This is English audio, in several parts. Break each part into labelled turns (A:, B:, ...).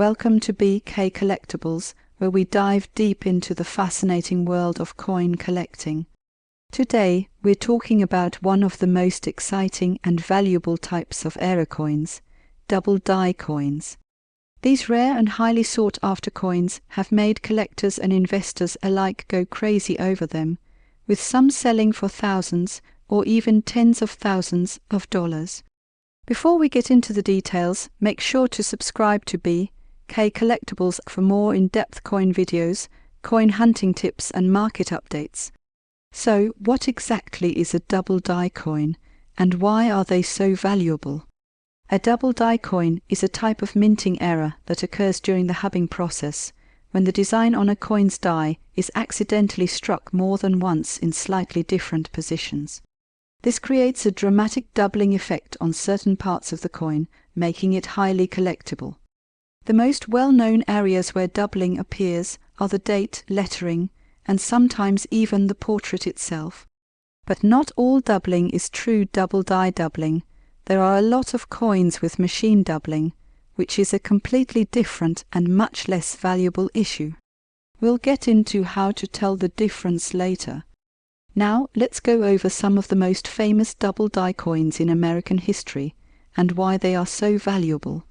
A: Welcome to BK Collectables, where we dive deep into the fascinating world of coin collecting. Today, we're talking about one of the most exciting and valuable types of era coins, double die coins. These rare and highly sought-after coins have made collectors and investors alike go crazy over them, with some selling for thousands or even tens of thousands of dollars. Before we get into the details, make sure to subscribe to BK Collectables for more in-depth coin videos, coin hunting tips and market updates. So, what exactly is a double die coin, and why are they so valuable? A double die coin is a type of minting error that occurs during the hubbing process, when the design on a coin's die is accidentally struck more than once in slightly different positions. This creates a dramatic doubling effect on certain parts of the coin, making it highly collectible. The most well-known areas where doubling appears are the date, lettering, and sometimes even the portrait itself. But not all doubling is true double die doubling. There are a lot of coins with machine doubling, which is a completely different and much less valuable issue. We'll get into how to tell the difference later. Now let's go over some of the most famous double die coins in American history and why they are so valuable.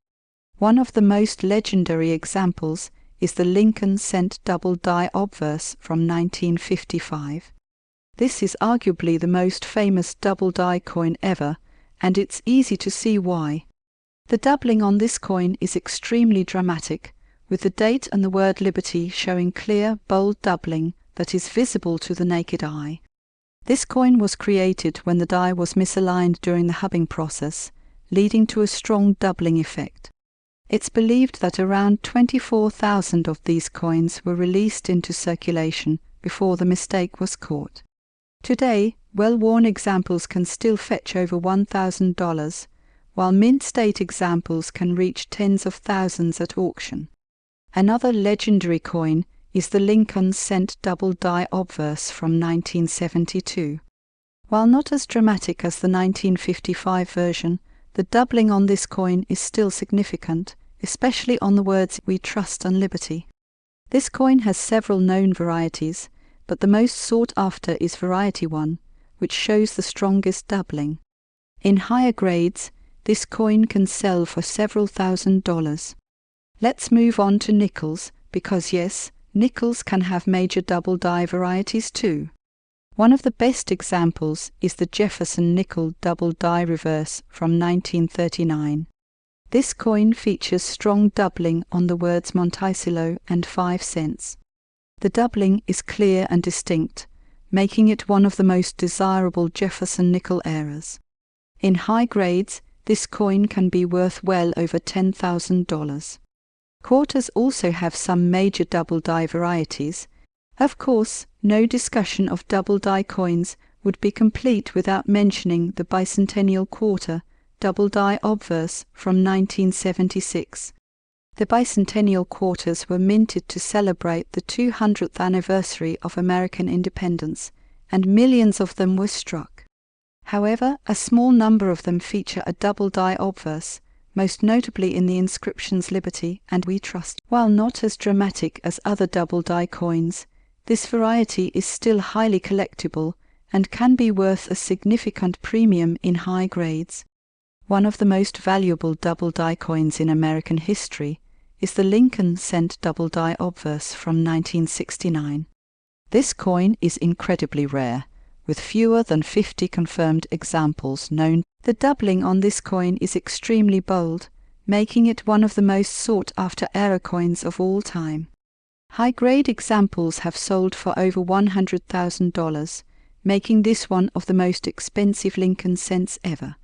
A: One of the most legendary examples is the Lincoln cent double die obverse from 1955. This is arguably the most famous double die coin ever, and it's easy to see why. The doubling on this coin is extremely dramatic, with the date and the word Liberty showing clear, bold doubling that is visible to the naked eye. This coin was created when the die was misaligned during the hubbing process, leading to a strong doubling effect. It's believed that around 24,000 of these coins were released into circulation before the mistake was caught. Today, well-worn examples can still fetch over $1,000, while mint-state examples can reach tens of thousands at auction. Another legendary coin is the Lincoln cent double die obverse from 1972. While not as dramatic as the 1955 version, the doubling on this coin is still significant, especially on the words "We trust and liberty." This coin has several known varieties, but the most sought after is Variety 1, which shows the strongest doubling. In higher grades, this coin can sell for several $1,000s. Let's move on to nickels, because yes, nickels can have major double die varieties too. One of the best examples is the Jefferson nickel double die reverse from 1939. This coin features strong doubling on the words Monticello and 5 cents. The doubling is clear and distinct, making it one of the most desirable Jefferson nickel errors. In high grades, this coin can be worth well over $10,000. Quarters also have some major double die varieties. Of course, no discussion of double die coins would be complete without mentioning the bicentennial quarter double die obverse from 1976. The bicentennial quarters were minted to celebrate the 200th anniversary of American independence, and millions of them were struck. However, a small number of them feature a double die obverse, most notably in the inscriptions Liberty and We Trust. While not as dramatic as other double die coins, this variety is still highly collectible and can be worth a significant premium in high grades. One of the most valuable double die coins in American history is the Lincoln cent double die obverse from 1969. This coin is incredibly rare, with fewer than 50 confirmed examples known. The doubling on this coin is extremely bold, making it one of the most sought-after era coins of all time. High-grade examples have sold for over $100,000, making this one of the most expensive Lincoln cents ever.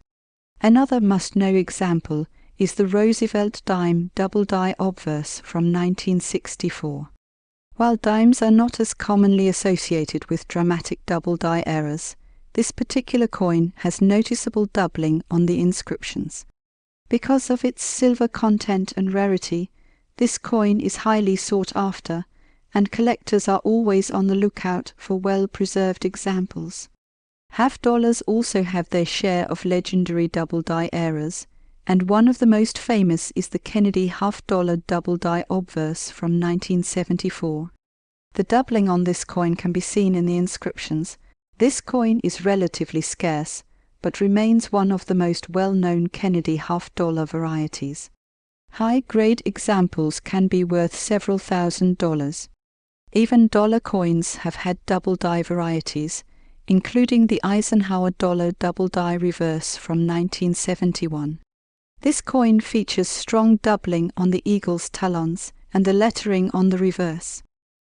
A: Another must-know example is the Roosevelt dime double die obverse from 1964. While dimes are not as commonly associated with dramatic double die errors, this particular coin has noticeable doubling on the inscriptions. Because of its silver content and rarity, this coin is highly sought after, and collectors are always on the lookout for well-preserved examples. Half dollars also have their share of legendary double die errors, and one of the most famous is the Kennedy half-dollar double die obverse from 1974. The doubling on this coin can be seen in the inscriptions. This coin is relatively scarce, but remains one of the most well-known Kennedy half-dollar varieties. High-grade examples can be worth several $1,000s. Even dollar coins have had double die varieties, including the Eisenhower dollar double die reverse from 1971. This coin features strong doubling on the eagle's talons and the lettering on the reverse.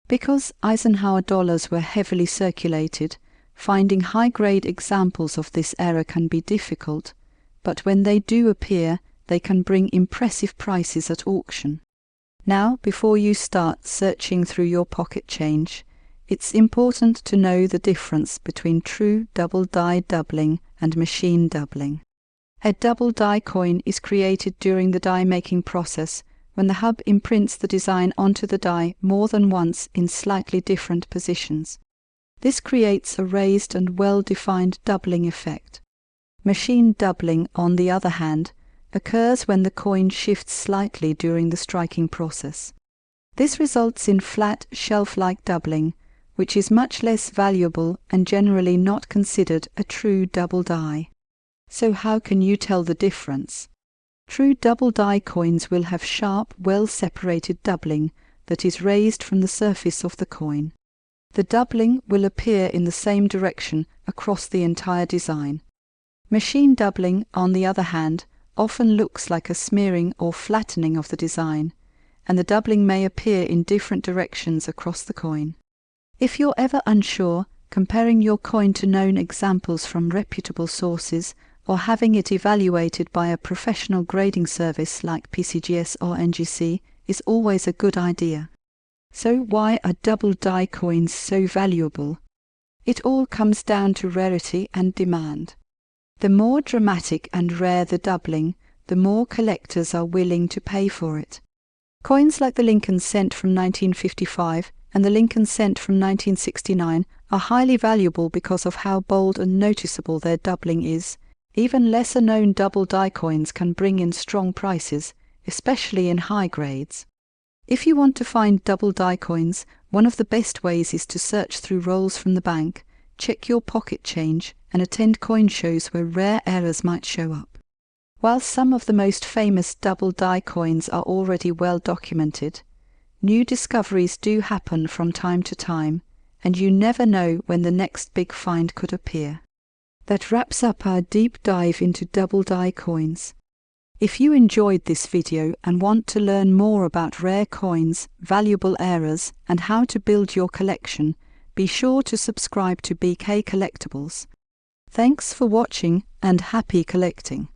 A: Because Eisenhower dollars were heavily circulated, finding high-grade examples of this era can be difficult, but when they do appear, they can bring impressive prices at auction. Now, before you start searching through your pocket change, it's important to know the difference between true double die doubling and machine doubling. A double die coin is created during the die-making process when the hub imprints the design onto the die more than once in slightly different positions. This creates a raised and well-defined doubling effect. Machine doubling, on the other hand, occurs when the coin shifts slightly during the striking process. This results in flat, shelf-like doubling, which is much less valuable and generally not considered a true double die. So how can you tell the difference? True double die coins will have sharp, well-separated doubling that is raised from the surface of the coin. The doubling will appear in the same direction across the entire design. Machine doubling, on the other hand, often looks like a smearing or flattening of the design, and the doubling may appear in different directions across the coin. If you're ever unsure, comparing your coin to known examples from reputable sources or having it evaluated by a professional grading service like PCGS or NGC is always a good idea. So why are double die coins so valuable? It all comes down to rarity and demand. The more dramatic and rare the doubling, the more collectors are willing to pay for it. Coins like the Lincoln cent from 1955 and the Lincoln cent from 1969 are highly valuable because of how bold and noticeable their doubling is. Even lesser-known double die coins can bring in strong prices, especially in high grades. If you want to find double die coins, one of the best ways is to search through rolls from the bank, check your pocket change, and attend coin shows where rare errors might show up. While some of the most famous double die coins are already well documented, new discoveries do happen from time to time, and you never know when the next big find could appear. That wraps up our deep dive into double die coins. If you enjoyed this video and want to learn more about rare coins, valuable errors, and how to build your collection, be sure to subscribe to BK Collectables. Thanks for watching and happy collecting!